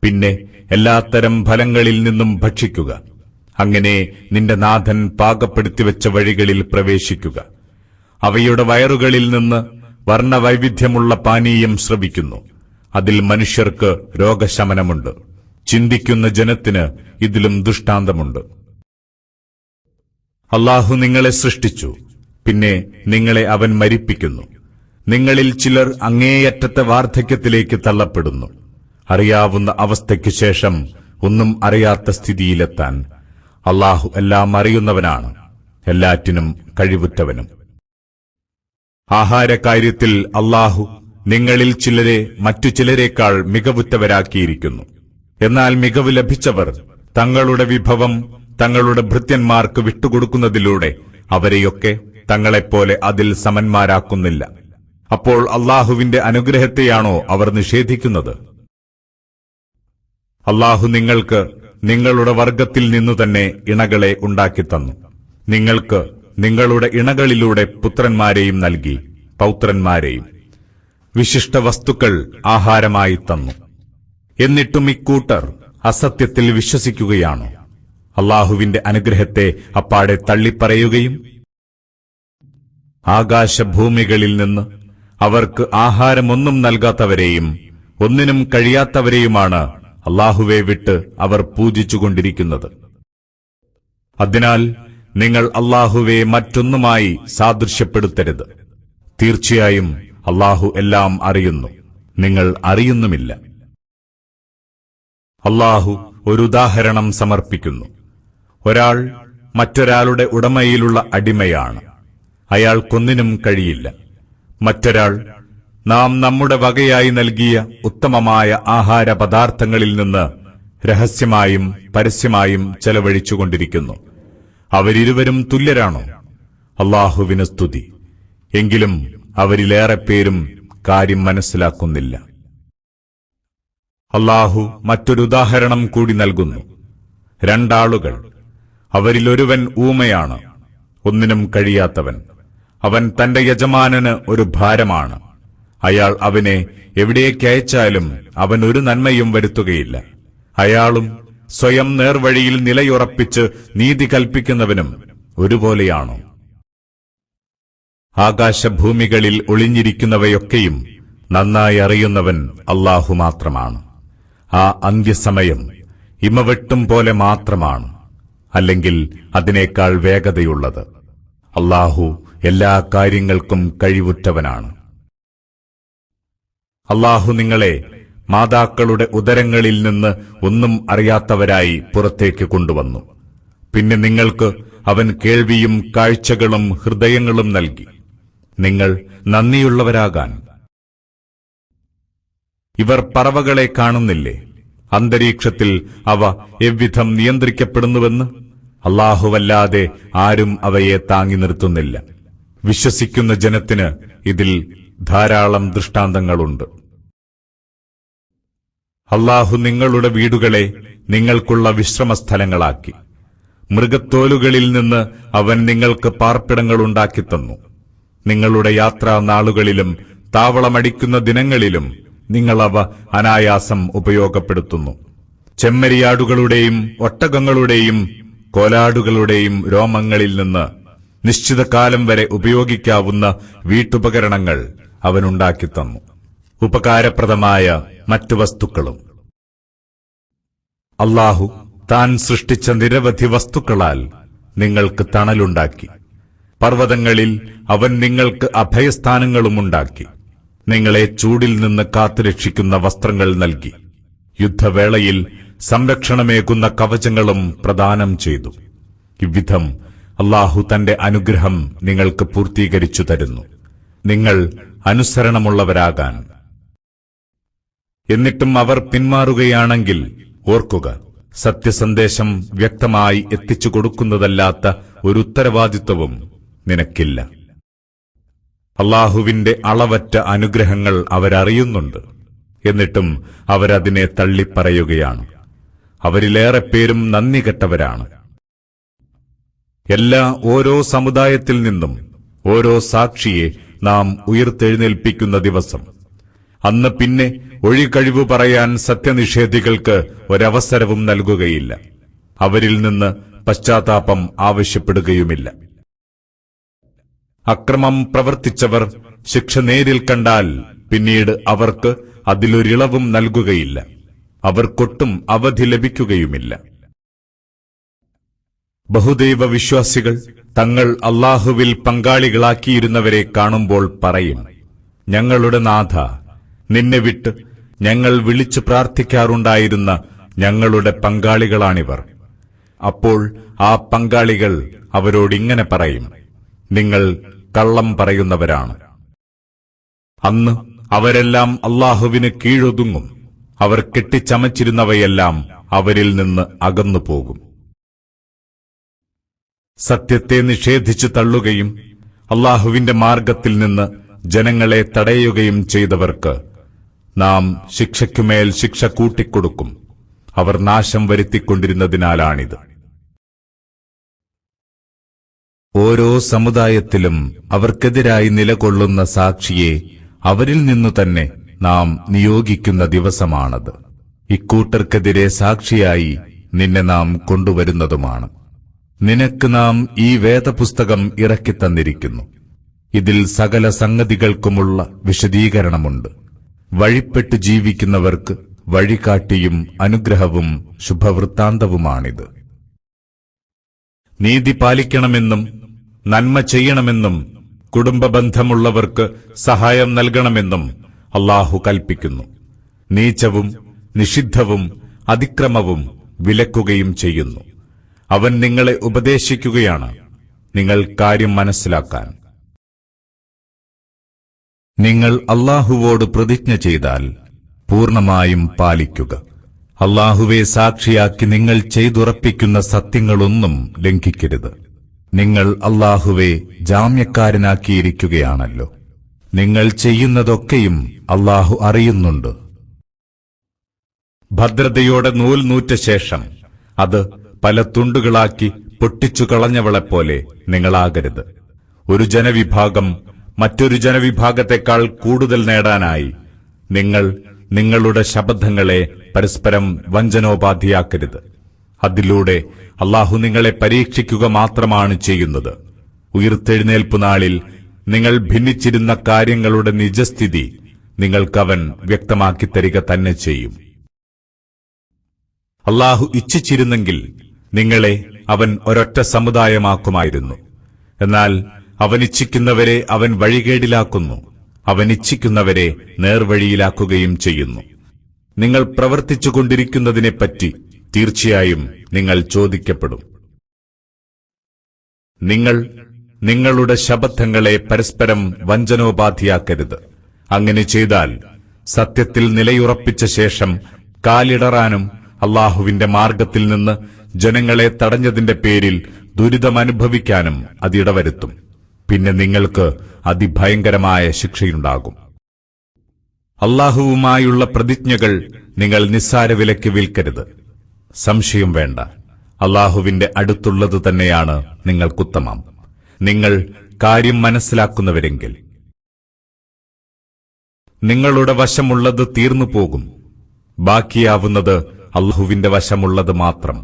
പിന്നെ എല്ലാത്തരം ഫലങ്ങളിൽ നിന്നും ഭക്ഷിക്കുക. അങ്ങനെ നിന്റെ നാഥൻ പാകപ്പെടുത്തിവെച്ച വഴികളിൽ പ്രവേശിക്കുക. അവയുടെ വയറുകളിൽ നിന്ന് വർണ്ണവൈവിധ്യമുള്ള പാനീയം സ്രവിക്കുന്നു. അതിൽ മനുഷ്യർക്ക് രോഗശമനമുണ്ട്. ചിന്തിക്കുന്ന ജനത്തിന് ഇതിലും ദൃഷ്ടാന്തമുണ്ട്. അല്ലാഹു നിങ്ങളെ സൃഷ്ടിച്ചു, പിന്നെ നിങ്ങളെ അവൻ മരിപ്പിക്കുന്നു. നിങ്ങളിൽ ചിലർ അങ്ങേയറ്റത്തെ വാർദ്ധക്യത്തിലേക്ക് തള്ളപ്പെടുന്നു. അറിയാവുന്ന അവസ്ഥയ്ക്കു ശേഷം ഒന്നും അറിയാത്ത സ്ഥിതിയിലെത്താൻ അല്ലാഹു എല്ലാം അറിയുന്നവനാണ്, എല്ലാറ്റിനും കഴിവുറ്റവനും. ആഹാരകാര്യത്തിൽ അല്ലാഹു നിങ്ങളിൽ ചിലരെ മറ്റു ചിലരേക്കാൾ മികവുറ്റവരാക്കിയിരിക്കുന്നു. എന്നാൽ മികവ് ലഭിച്ചവർ തങ്ങളുടെ വിഭവം തങ്ങളുടെ ഭൃത്യന്മാർക്ക് വിട്ടുകൊടുക്കുന്നതിലൂടെ അവരെയൊക്കെ തങ്ങളെപ്പോലെ അതിൽ സമന്മാരാക്കുന്നില്ല. അപ്പോൾ അല്ലാഹുവിന്റെ അനുഗ്രഹത്തെയാണോ അവർ നിഷേധിക്കുന്നത്? അല്ലാഹു നിങ്ങൾക്ക് നിങ്ങളുടെ വർഗത്തിൽ നിന്നു തന്നെ ഇണകളെ ഉണ്ടാക്കിത്തന്നു. നിങ്ങൾക്ക് നിങ്ങളുടെ ഇണകളിലൂടെ പുത്രന്മാരെയും നൽകി, പൗത്രന്മാരെയും. വിശിഷ്ട വസ്തുക്കൾ ആഹാരമായി തന്നു. എന്നിട്ടും ഇക്കൂട്ടർ അസത്യത്തിൽ വിശ്വസിക്കുകയാണോ? അല്ലാഹുവിന്റെ അനുഗ്രഹത്തെ അപ്പാടെ തള്ളിപ്പറയുകയും ആകാശഭൂമികളിൽ നിന്ന് അവർക്ക് ആഹാരമൊന്നും നൽകാത്തവരെയും ഒന്നിനും കഴിയാത്തവരെയുമാണ് അല്ലാഹുവെ വിട്ട് അവർ പൂജിച്ചുകൊണ്ടിരിക്കുന്നത്. അതിനാൽ നിങ്ങൾ അല്ലാഹുവെ മറ്റൊന്നുമായി സാദൃശ്യപ്പെടുത്തരുത്. തീർച്ചയായും അല്ലാഹു എല്ലാം അറിയുന്നു, നിങ്ങൾ അറിയുന്നുമില്ല. അല്ലാഹു ഒരു ഉദാഹരണം സമർപ്പിക്കുന്നു. ഒരാൾ മറ്റൊരാളുടെ ഉടമയിലുള്ള അടിമയാണ്. അയാൾക്കൊന്നിനും കഴിയില്ല. മറ്റൊരാൾ നാം നമ്മുടെ വകയായി നൽകിയ ഉത്തമമായ ആഹാരപദാർത്ഥങ്ങളിൽ നിന്ന് രഹസ്യമായും പരസ്യമായും ചെലവഴിച്ചുകൊണ്ടിരിക്കുന്നു. അവരിരുവരും തുല്യരാണോ? അല്ലാഹുവിന് സ്തുതി. എങ്കിലും അവരിലേറെ പേരും കാര്യം മനസ്സിലാക്കുന്നില്ല. അല്ലാഹു മറ്റൊരു ഉദാഹരണം കൂടി നൽകുന്നു. രണ്ടാളുകൾ, അവരിലൊരുവൻ ഊമയാണ്, ഒന്നിനും കഴിയാത്തവൻ. അവൻ തന്റെ യജമാനന് ഒരു ഭാരമാണ്. അയാൾ അവനെ എവിടേക്കയച്ചാലും അവൻ ഒരു നന്മയും വരുത്തുകയില്ല. അയാളും സ്വയം നേർവഴിയിൽ നിലയുറപ്പിച്ച് നീതി കൽപ്പിക്കുന്നവനും ഒരുപോലെയാണോ? ആകാശഭൂമികളിൽ ഒളിഞ്ഞിരിക്കുന്നവയൊക്കെയും നന്നായി അറിയുന്നവൻ അല്ലാഹു മാത്രമാണ്. ആ അന്ത്യസമയം ഇമവെട്ടും പോലെ മാത്രമാണ്, അല്ലെങ്കിൽ അതിനേക്കാൾ വേഗതയുള്ളത്. അല്ലാഹു എല്ലാ കാര്യങ്ങൾക്കും കഴിവുറ്റവനാണ്. അല്ലാഹു നിങ്ങളെ മാതാക്കളുടെ ഉദരങ്ങളിൽ നിന്ന് ഒന്നും അറിയാത്തവരായി പുറത്തേക്ക് കൊണ്ടുവന്നു. പിന്നെ നിങ്ങൾക്ക് അവൻ കേൾവിയും കാഴ്ചകളും ഹൃദയങ്ങളും നൽകി. നിങ്ങൾ നന്ദിയുള്ളവരാകാൻ. ഇവർ പറവകളെ കാണുന്നില്ലേ? അന്തരീക്ഷത്തിൽ അവ എவ்விധം നിയന്ത്രിക്കപ്പെടുന്നുവെന്ന്. അല്ലാഹുവല്ലാതെ ആരും അവയെ താങ്ങി നിർത്തുന്നില്ല. വിശ്വസിക്കുന്ന ജനത്തിന് ഇതിൽ ധാരാളം ദൃഷ്ടാന്തങ്ങളുണ്ട്. അല്ലാഹു നിങ്ങളുടെ വീടുകളെ നിങ്ങൾക്കുള്ള വിശ്രമസ്ഥലങ്ങളാക്കി. മൃഗത്തോലുകളിൽ നിന്ന് അവൻ നിങ്ങൾക്ക് പാർപ്പിടങ്ങളുണ്ടാക്കിത്തന്നു. നിങ്ങളുടെ യാത്രാ നാളുകളിലും താവളമടിക്കുന്ന ദിനങ്ങളിലും നിങ്ങളവ അനായാസം ഉപയോഗപ്പെടുത്തുന്നു. ചെമ്മരിയാടുകളുടെയും ഒട്ടകങ്ങളുടെയും കോലാടുകളുടെയും രോമങ്ങളിൽ നിന്ന് നിശ്ചിത കാലം വരെ ഉപയോഗിക്കാവുന്ന വീട്ടുപകരണങ്ങൾ അവനുണ്ടാക്കിത്തന്നു. ഉപകാരപ്രദമായ മറ്റു വസ്തുക്കളും. അല്ലാഹു താൻ സൃഷ്ടിച്ച നിരവധി വസ്തുക്കളാൽ നിങ്ങൾക്ക് തണലുണ്ടാക്കി. പർവ്വതങ്ങളിൽ അവൻ നിങ്ങൾക്ക് അഭയസ്ഥാനങ്ങളുമുണ്ടാക്കി. നിങ്ങളെ ചൂടിൽ നിന്ന് കാത്തുരക്ഷിക്കുന്ന വസ്ത്രങ്ങൾ നൽകി. യുദ്ധവേളയിൽ സംരക്ഷണമേകുന്ന കവചങ്ങളും പ്രദാനം ചെയ്തു. ഇவ்விധം അല്ലാഹു തന്റെ അനുഗ്രഹം നിങ്ങൾക്ക് പൂർത്തീകരിച്ചു തരുന്നു, നിങ്ങൾ അനുസരണമുള്ളവരാകാൻ. എന്നിട്ടും അവർ പിന്മാറുകയാണെങ്കിൽ ഓർക്കുക, സത്യസന്ദേശം വ്യക്തമായി എത്തിച്ചു കൊടുക്കുന്നതല്ലാത്ത ഒരു ഉത്തരവാദിത്വവും നിനക്കില്ല. അല്ലാഹുവിന്റെ അളവറ്റ അനുഗ്രഹങ്ങൾ അവരറിയുന്നുണ്ട്. എന്നിട്ടും അവരതിനെ തള്ളിപ്പറയുകയാണ്. അവരിലേറെ പേരും നന്ദി കെട്ടവരാണ്. ഓരോ സമുദായത്തിൽ നിന്നും ഓരോ സാക്ഷിയെ നാം ഉയർത്തെഴുന്നേൽപ്പിക്കുന്ന ദിവസം, അന്ന് പിന്നെ ഒഴികഴിവ് പറയാൻ സത്യനിഷേധികൾക്ക് ഒരവസരവും നൽകുകയില്ല. അവരിൽ നിന്ന് പശ്ചാത്താപം ആവശ്യപ്പെടുകയുമില്ല. അക്രമം പ്രവർത്തിച്ചവർ ശിക്ഷ നേരിൽ കണ്ടാൽ പിന്നീട് അവർക്ക് അതിലൊരിളവും നൽകുകയില്ല. അവർക്കൊട്ടും അവധി ലഭിക്കുകയുമില്ല. ബഹുദൈവ വിശ്വാസികൾ തങ്ങൾ അല്ലാഹുവിൽ പങ്കാളികളാക്കിയിരുന്നവരെ കാണുമ്പോൾ പറയും, ഞങ്ങളുടെ നാഥ, നിന്നെ വിട്ട് ഞങ്ങൾ വിളിച്ചു പ്രാർത്ഥിക്കാറുണ്ടായിരുന്ന ഞങ്ങളുടെ പങ്കാളികളാണിവർ. അപ്പോൾ ആ പങ്കാളികൾ അവരോടിങ്ങനെ പറയും, നിങ്ങൾ കള്ളം പറയുന്നവരാണ്. അന്ന് അവരെല്ലാം അല്ലാഹുവിന് കീഴൊതുങ്ങും. അവർ കെട്ടിച്ചമച്ചിരുന്നവയെല്ലാം അവരിൽ നിന്ന് അകന്നുപോകും. സത്യത്തെ നിഷേധിച്ചു തള്ളുകയും അല്ലാഹുവിന്റെ മാർഗത്തിൽ നിന്ന് ജനങ്ങളെ തടയുകയും ചെയ്തവർക്ക് നാം ശിക്ഷയ്ക്കുമേൽ ശിക്ഷ കൂട്ടിക്കൊടുക്കും. അവർ നാശം വരുത്തിക്കൊണ്ടിരുന്നതിനാലാണിത്. ഓരോ സമുദായത്തിലും അവർക്കെതിരായി നിലകൊള്ളുന്ന സാക്ഷിയെ അവരിൽ നിന്നു തന്നെ നാം നിയോഗിക്കുന്ന ദിവസമാണത്. ഇക്കൂട്ടർക്കെതിരെ സാക്ഷിയായി നിന്നെ നാം കൊണ്ടുവരുന്നതുമാണ്. നിനക്ക് നാം ഈ വേദപുസ്തകം ഇറക്കിത്തന്നിരിക്കുന്നു. ഇതിൽ സകല സംഗതികൾക്കുമുള്ള വിശദീകരണമുണ്ട്. വഴിപ്പെട്ടു ജീവിക്കുന്നവർക്ക് വഴികാട്ടിയും അനുഗ്രഹവും ശുഭവൃത്താന്തവുമാണിത്. നീതി പാലിക്കണമെന്നും നന്മ ചെയ്യണമെന്നും കുടുംബബന്ധമുള്ളവർക്ക് സഹായം നൽകണമെന്നും അല്ലാഹു കൽപ്പിക്കുന്നു. നീചവും നിഷിദ്ധവും അതിക്രമവും വിലക്കുകയും ചെയ്യുന്നു. അവൻ നിങ്ങളെ ഉപദേശിക്കുകയാണ്, നിങ്ങൾ കാര്യം മനസ്സിലാക്കാൻ. നിങ്ങൾ അല്ലാഹുവോട് പ്രതിജ്ഞ ചെയ്താൽ പൂർണ്ണമായും പാലിക്കുക. അല്ലാഹുവെ സാക്ഷിയാക്കി നിങ്ങൾ ചെയ്തുറപ്പിക്കുന്ന സത്യങ്ങളൊന്നും ലംഘിക്കരുത്. നിങ്ങൾ അല്ലാഹുവെ ജാമ്യക്കാരനാക്കിയിരിക്കുകയാണല്ലോ. നിങ്ങൾ ചെയ്യുന്നതൊക്കെയും അല്ലാഹു അറിയുന്നുണ്ട്. ഭദ്രതയോടെ നൂൽ നൂറ്റ ശേഷം അത് പല തുണ്ടുകളാക്കി പൊട്ടിച്ചു കളഞ്ഞവളെപ്പോലെ നിങ്ങളാകരുത്. ഒരു ജനവിഭാഗം മറ്റൊരു ജനവിഭാഗത്തെക്കാൾ കൂടുതൽ നേടാനായി നിങ്ങൾ നിങ്ങളുടെ ശപഥങ്ങളെ പരസ്പരം വഞ്ചനോപാധിയാക്കരുത്. അതിലൂടെ അല്ലാഹു നിങ്ങളെ പരീക്ഷിക്കുക മാത്രമാണ് ചെയ്യുന്നത്. ഉയിർത്തെഴുന്നേൽപ്പ് നാളിൽ നിങ്ങൾ ഭിന്നിച്ചിരുന്ന കാര്യങ്ങളുടെ നിജസ്ഥിതി നിങ്ങൾക്കവൻ വ്യക്തമാക്കിത്തരിക തന്നെ ചെയ്യും. അല്ലാഹു ഇച്ഛിച്ചിരുന്നെങ്കിൽ നിങ്ങളെ അവൻ ഒരൊറ്റ സമുദായമാക്കുമായിരുന്നു. എന്നാൽ അവൻ ഇച്ഛിക്കുന്നവരെ അവൻ വഴികേടിലാക്കുന്നു. അവൻ ഇച്ഛിക്കുന്നവരെ നേർവഴിയിലാക്കുകയും ചെയ്യുന്നു. നിങ്ങൾ പ്രവർത്തിച്ചുകൊണ്ടിരിക്കുന്നതിനെപ്പറ്റി തീർച്ചയായും നിങ്ങൾ ചോദിക്കപ്പെടും. നിങ്ങൾ നിങ്ങളുടെ ശപഥങ്ങളെ പരസ്പരം വഞ്ചനോപാധിയാക്കരുത്. അങ്ങനെ ചെയ്താൽ സത്യത്തിൽ നിലയുറപ്പിച്ച ശേഷം കാലിടറാനും അല്ലാഹുവിന്റെ മാർഗത്തിൽ നിന്ന് ജനങ്ങളെ തടഞ്ഞതിന്റെ പേരിൽ ദുരിതമനുഭവിക്കാനും അതിടവരുത്തും. പിന്നെ നിങ്ങൾക്ക് അതിഭയങ്കരമായ ശിക്ഷയുണ്ടാകും. അല്ലാഹുവുമായുള്ള പ്രതിജ്ഞകൾ നിങ്ങൾ നിസ്സാരവിലയ്ക്ക് വിൽക്കരുത്. സംശയം വേണ്ട, അല്ലാഹുവിന്റെ അടുത്തുള്ളത് തന്നെയാണ് നിങ്ങൾക്കുത്തമം, നിങ്ങൾ കാര്യം മനസ്സിലാക്കുന്നവരെങ്കിൽ. നിങ്ങളുടെ വശമുള്ളത് തീർന്നുപോകും, ബാക്കിയാവുന്നത് അല്ലാഹുവിന്റെ വശമുള്ളത് മാത്രം.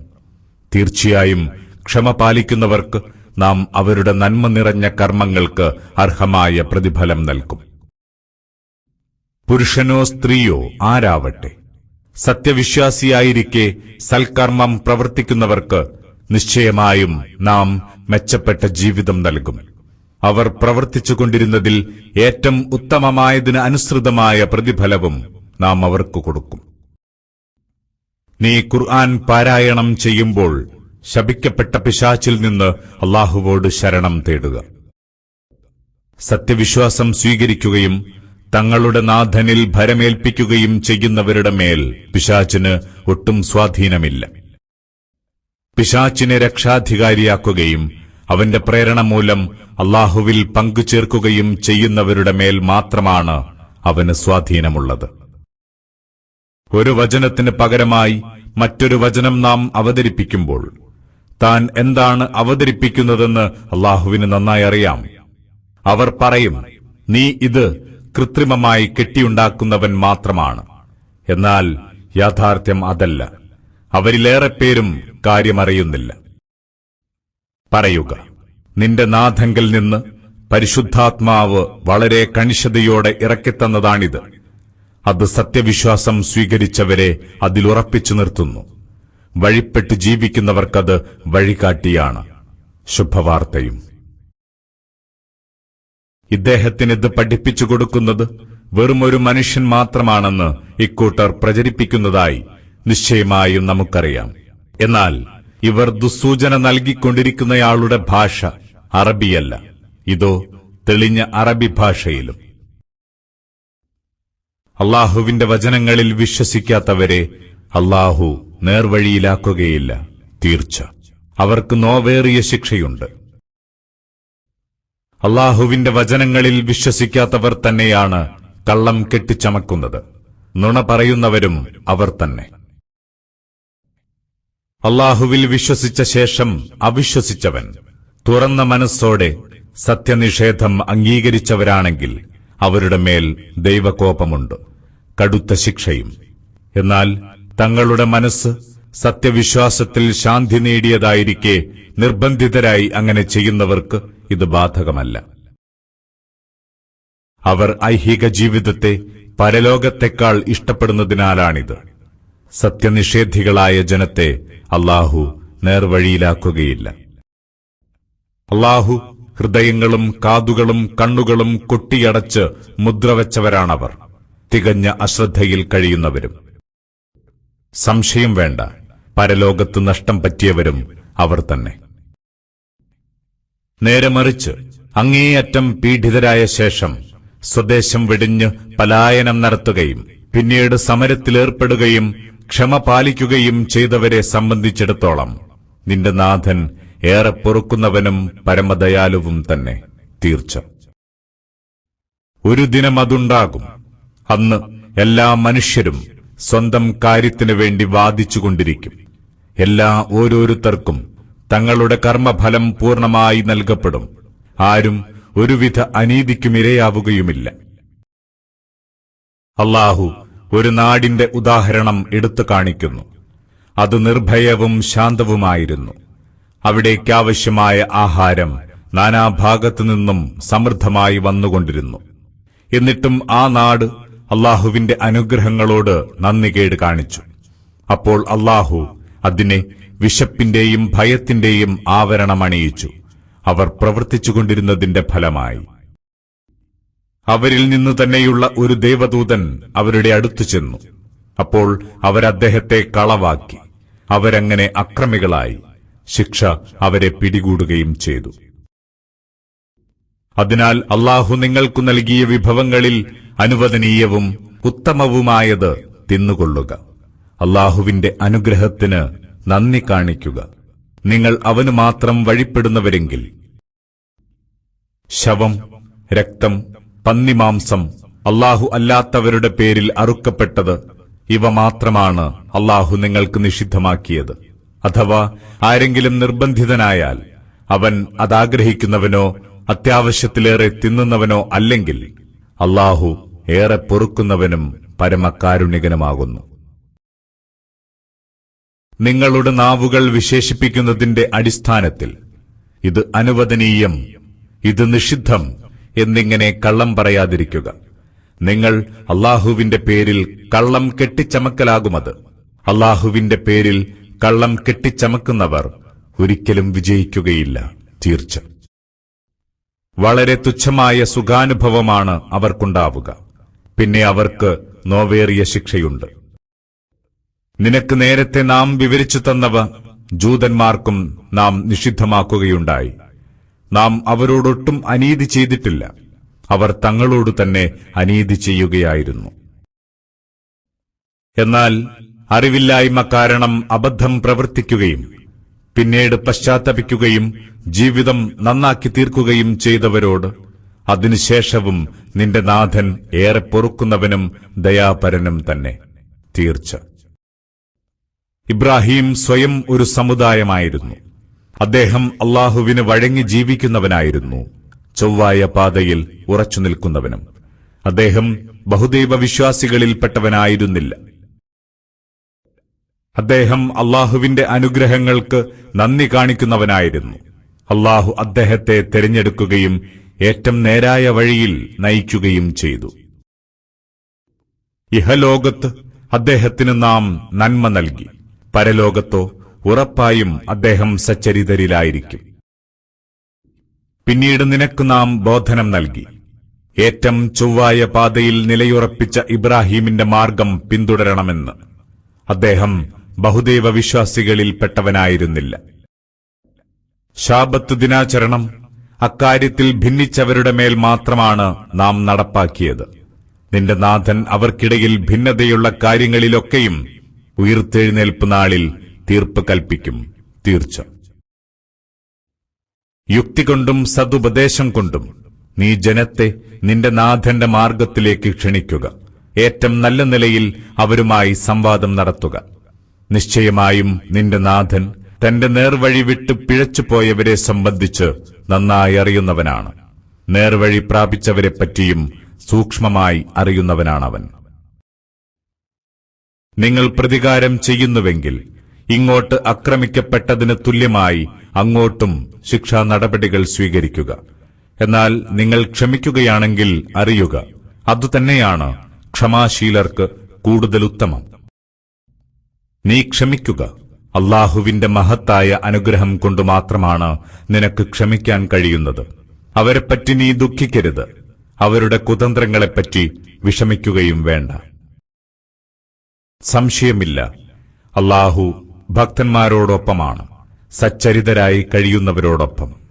തീർച്ചയായും ക്ഷമ പാലിക്കുന്നവർക്ക് നാം അവരുടെ നന്മ നിറഞ്ഞ കർമ്മങ്ങൾക്ക് അർഹമായ പ്രതിഫലം നൽകും. പുരുഷനോ സ്ത്രീയോ ആരാവട്ടെ, സത്യവിശ്വാസിയായിരിക്കെ സൽക്കർമ്മം പ്രവർത്തിക്കുന്നവർക്ക് നിശ്ചയമായും നാം മെച്ചപ്പെട്ട ജീവിതം നൽകും. അവർ പ്രവർത്തിച്ചുകൊണ്ടിരുന്നതിൽ ഏറ്റവും ഉത്തമമായതിന് അനുസൃതമായ പ്രതിഫലവും നാം അവർക്ക് കൊടുക്കും. നീ ഖുർആൻ പാരായണം ചെയ്യുമ്പോൾ ശപിക്കപ്പെട്ട പിശാചിൽ നിന്ന് അല്ലാഹുവോട് ശരണം തേടുക. സത്യവിശ്വാസം സ്വീകരിക്കുകയും തങ്ങളുടെ നാഥനിൽ ഭരമേൽപ്പിക്കുകയും ചെയ്യുന്നവരുടെ മേൽ പിശാചിന് ഒട്ടും സ്വാധീനമില്ല. പിശാചിനെ രക്ഷാധികാരിയാക്കുകയും അവന്റെ പ്രേരണ മൂലം അല്ലാഹുവിൽ പങ്കുചേർക്കുകയും ചെയ്യുന്നവരുടെ മേൽ മാത്രമാണ് അവന് സ്വാധീനമുള്ളത്. ഒരു വചനത്തിന് പകരമായി മറ്റൊരു വചനം നാം അവതരിപ്പിക്കുമ്പോൾ താൻ എന്താണ് അവതരിപ്പിക്കുന്നതെന്ന് അല്ലാഹുവിന് നന്നായി അറിയാം. അവർ പറയും, നീ ഇത് കൃത്രിമമായി കെട്ടിയുണ്ടാക്കുന്നവൻ മാത്രമാണ്. എന്നാൽ യാഥാർത്ഥ്യം അതല്ല. അവരിലേറെ പേരും കാര്യമറിയുന്നില്ല. പറയുക, നിന്റെ നാഥങ്കൽ നിന്ന് പരിശുദ്ധാത്മാവ് വളരെ കണിശതയോടെ ഇറക്കിത്തന്നതാണിത്. അത് സത്യവിശ്വാസം സ്വീകരിച്ചവരെ അതിലുറപ്പിച്ചു നിർത്തുന്നു. വഴിപ്പെട്ട് ജീവിക്കുന്നവർക്കത് വഴികാട്ടിയാണ്, ശുഭവാർത്തയും. ഇദ്ദേഹത്തിനിത് പഠിപ്പിച്ചു കൊടുക്കുന്നത് വെറുമൊരു മനുഷ്യൻ മാത്രമാണെന്ന് ഇക്കൂട്ടർ പ്രചരിപ്പിക്കുന്നതായി നിശ്ചയമായും നമുക്കറിയാം. എന്നാൽ ഇവർ ദുസ്സൂചന നൽകിക്കൊണ്ടിരിക്കുന്നയാളുടെ ഭാഷ അറബിയല്ല, ഇതോ തെളിഞ്ഞ അറബി ഭാഷയിലും. അല്ലാഹുവിന്റെ വചനങ്ങളിൽ വിശ്വസിക്കാത്തവരെ അല്ലാഹു നേർവഴിയിലാക്കുകയില്ല. തീർച്ച അവർക്ക് നോവേറിയ ശിക്ഷയുണ്ട്. അല്ലാഹുവിന്റെ വചനങ്ങളിൽ വിശ്വസിക്കാത്തവർ തന്നെയാണ് കള്ളം കെട്ടിച്ചമക്കുന്നത്. നുണ പറയുന്നവരും അവർ തന്നെ. അല്ലാഹുവിൽ വിശ്വസിച്ച ശേഷം അവിശ്വസിച്ചവൻ തുറന്ന മനസ്സോടെ സത്യനിഷേധം അംഗീകരിച്ചവരാണെങ്കിൽ അവരുടെ മേൽ ദൈവകോപമുണ്ട്, കടുത്ത ശിക്ഷയും. എന്നാൽ തങ്ങളുടെ മനസ്സ് സത്യവിശ്വാസത്തിൽ ശാന്തി നേടിയതായിരിക്കെ നിർബന്ധിതരായി അങ്ങനെ ചെയ്യുന്നവർക്ക് ഇത് ബാധകമല്ല. അവർ ഐഹിക ജീവിതത്തെ പരലോകത്തെക്കാൾ ഇഷ്ടപ്പെടുന്നതിനാലാണിത്. സത്യനിഷേധികളായ ജനത്തെ അല്ലാഹു നേർവഴിയിലാക്കുകയില്ല. അല്ലാഹു ഹൃദയങ്ങളും കാതുകളും കണ്ണുകളും കൊട്ടിയടച്ച് മുദ്രവച്ചവരാണവർ, തികഞ്ഞ അശ്രദ്ധയിൽ കഴിയുന്നവരും. സംശയം വേണ്ട, പരലോകത്ത് നഷ്ടം പറ്റിയവരും അവർ തന്നെ. നേരെ മറിച്ച് അങ്ങേയറ്റം പീഡിതരായ ശേഷം സ്വദേശം വെടിഞ്ഞ് പലായനം നടത്തുകയും പിന്നീട് സമരത്തിലേർപ്പെടുകയും ക്ഷമ പാലിക്കുകയും ചെയ്തവരെ സംബന്ധിച്ചിടത്തോളം നിന്റെ നാഥൻ ഏറെ പൊറുക്കുന്നവനും പരമദയാലുവും തന്നെ. തീർച്ച ഒരു ദിനം അതുണ്ടാകും, അന്ന് എല്ലാ മനുഷ്യരും സ്വന്തം കാര്യത്തിനു വേണ്ടി വാദിച്ചുകൊണ്ടിരിക്കും. ഓരോരുത്തർക്കും തങ്ങളുടെ കർമ്മഫലം പൂർണ്ണമായി നൽകപ്പെടും. ആരും ഒരുവിധ അനീതിക്കുമിരയാവുകയുമില്ല. അല്ലാഹു ഒരു നാടിന്റെ ഉദാഹരണം എടുത്തു കാണിക്കുന്നു. അത് നിർഭയവും ശാന്തവുമായിരുന്നു. അവിടേക്കാവശ്യമായ ആഹാരം നാനാഭാഗത്തുനിന്നും സമൃദ്ധമായി വന്നുകൊണ്ടിരുന്നു. എന്നിട്ടും ആ നാട് അല്ലാഹുവിന്റെ അനുഗ്രഹങ്ങളോട് നന്ദികേട് കാണിച്ചു. അപ്പോൾ അല്ലാഹു അതിനെ വിശപ്പിന്റെയും ഭയത്തിന്റെയും ആവരണമണിയിച്ചു. അവർ പ്രവർത്തിച്ചുകൊണ്ടിരുന്നതിന്റെ ഫലമായി. അവരിൽ നിന്നു തന്നെയുള്ള ഒരു ദേവദൂതൻ അവരുടെ അടുത്തു ചെന്നു. അപ്പോൾ അവരദ്ദേഹത്തെ കളവാക്കി. അവരങ്ങനെ അക്രമികളായി. ശിക്ഷ അവരെ പിടികൂടുകയും ചെയ്തു. അതിനാൽ അല്ലാഹു നിങ്ങൾക്കു നൽകിയ വിഭവങ്ങളിൽ അനുവദനീയവും ഉത്തമവുമായത് തിന്നുകൊള്ളുക. അല്ലാഹുവിന്റെ അനുഗ്രഹത്തിന് നന്ദി കാണിക്കുക. നിങ്ങൾ അവനു മാത്രം വഴിപ്പെടുന്നവരെങ്കിൽ. ശവം, രക്തം, പന്നിമാംസം, അല്ലാഹു അല്ലാത്തവരുടെ പേരിൽ അറുക്കപ്പെട്ടത്, ഇവ മാത്രമാണ് അല്ലാഹു നിങ്ങൾക്ക് നിഷിദ്ധമാക്കിയത്. അഥവാ ആരെങ്കിലും നിർബന്ധിതനായാൽ അവൻ അതാഗ്രഹിക്കുന്നവനോ അത്യാവശ്യത്തിലേറെ തിന്നുന്നവനോ അല്ലെങ്കിൽ അല്ലാഹു ഏറെ പൊറുക്കുന്നവനും പരമകാരുണികനുമാകുന്നു. നിങ്ങളുടെ നാവുകൾ വിശേഷിപ്പിക്കുന്നതിന്റെ അടിസ്ഥാനത്തിൽ ഇത് അനുവദനീയം, ഇത് നിഷിദ്ധം എന്നിങ്ങനെ കള്ളം പറയാതിരിക്കുക. നിങ്ങൾ അല്ലാഹുവിന്റെ പേരിൽ കള്ളം കെട്ടിച്ചമക്കലാകുമത്. അല്ലാഹുവിന്റെ പേരിൽ കള്ളം കെട്ടിച്ചമക്കുന്നവർ ഒരിക്കലും വിജയിക്കുകയില്ല, തീർച്ച. വളരെ തുച്ഛമായ സുഖാനുഭവമാണ് അവർക്കുണ്ടാവുക. പിന്നെ അവർക്ക് നോവേറിയ ശിക്ഷയുണ്ട്. നിനക്ക് നേരത്തെ നാം വിവരിച്ചു തന്നവ ജൂതന്മാർക്കും നാം നിഷിദ്ധമാക്കുകയുണ്ടായി. നാം അവരോടൊട്ടും അനീതി ചെയ്തിട്ടില്ല. അവർ തങ്ങളോട് തന്നെ അനീതി ചെയ്യുകയായിരുന്നു. എന്നാൽ അറിവില്ലായ്മ കാരണം അബദ്ധം പ്രവർത്തിക്കുകയും പിന്നീട് പശ്ചാത്തപിക്കുകയും ജീവിതം നന്നാക്കി തീർക്കുകയും ചെയ്തവരോട് അതിനുശേഷവും നിന്റെ നാഥൻ ഏറെ പൊറുക്കുന്നവനും ദയാപരനും തന്നെ, തീർച്ച. ഇബ്രാഹിം സ്വയം ഒരു സമുദായമായിരുന്നു. അദ്ദേഹം അല്ലാഹുവിന് വഴങ്ങി ജീവിക്കുന്നവനായിരുന്നു, ചൊവ്വായ പാതയിൽ ഉറച്ചു നിൽക്കുന്നവനും. അദ്ദേഹം ബഹുദൈവ വിശ്വാസികളിൽപ്പെട്ടവനായിരുന്നില്ല. അദ്ദേഹം അല്ലാഹുവിന്റെ അനുഗ്രഹങ്ങൾക്ക് നന്ദി കാണിക്കുന്നവനായിരുന്നു. അല്ലാഹു അദ്ദേഹത്തെ തിരഞ്ഞെടുക്കുകയും ഏറ്റവും നേരായ വഴിയിൽ നയിക്കുകയും ചെയ്തു. ഇഹലോകത്ത് അദ്ദേഹത്തിന് നാം നന്മ നൽകി. പരലോകത്തോ ഉറപ്പായും അദ്ദേഹം സച്ചരിതരിലായിരിക്കും. പിന്നീട് നിനക്ക് നാം ബോധനം നൽകി. ഏറ്റവും ചൊവ്വായ പാതയിൽ നിലയുറപ്പിച്ച ഇബ്രാഹീമിന്റെ മാർഗം പിന്തുടരണമെന്ന്. അദ്ദേഹം ബഹുദൈവ വിശ്വാസികളിൽപ്പെട്ടവനായിരുന്നില്ല. ശാബത്ത് ദിനാചരണം അക്കാര്യത്തിൽ ഭിന്നിച്ചവരുടെ മേൽ മാത്രമാണ് നാം നടപ്പാക്കിയത്. നിന്റെ നാഥൻ അവർക്കിടയിൽ ഭിന്നതയുള്ള കാര്യങ്ങളിലൊക്കെയും ഉയിർത്തെഴുന്നേൽപ്പ് നാളിൽ തീർപ്പ് കൽപ്പിക്കും, തീർച്ച. യുക്തി കൊണ്ടും സതുപദേശം കൊണ്ടും നീ ജനത്തെ നിന്റെ നാഥന്റെ മാർഗത്തിലേക്ക് ക്ഷണിക്കുക. ഏറ്റവും നല്ല നിലയിൽ അവരുമായി സംവാദം നടത്തുക. നിശ്ചയമായും നിന്റെ നാഥൻ തന്റെ നേർവഴി വിട്ട് പിഴച്ചുപോയവരെ സംബന്ധിച്ച് നന്നായി അറിയുന്നവനാണ്. നേർവഴി പ്രാപിച്ചവരെപ്പറ്റിയും സൂക്ഷ്മമായി അറിയുന്നവനാണവൻ. നിങ്ങൾ പ്രതികാരം ചെയ്യുന്നുവെങ്കിൽ ഇങ്ങോട്ട് ആക്രമിക്കപ്പെട്ടതിന് തുല്യമായി അങ്ങോട്ടും ശിക്ഷാ നടപടികൾ സ്വീകരിക്കുക. എന്നാൽ നിങ്ങൾ ക്ഷമിക്കുകയാണെങ്കിൽ അറിയുക, അതുതന്നെയാണ് ക്ഷമാശീലർക്ക് കൂടുതൽ ഉത്തമം. നീ ക്ഷമിക്കുക. അല്ലാഹുവിന്റെ മഹത്തായ അനുഗ്രഹം കൊണ്ട് മാത്രമാണ് നിനക്ക് ക്ഷമിക്കാൻ കഴിയുന്നത്. അവരെപ്പറ്റി നീ ദുഃഖിക്കരുത്. അവരുടെ കുതന്ത്രങ്ങളെപ്പറ്റി വിഷമിക്കുകയും വേണ്ട. സംശയമില്ല, അല്ലാഹു ഭക്തന്മാരോടൊപ്പമാണ്, സച്ചരിതരായി കഴിയുന്നവരോടൊപ്പം.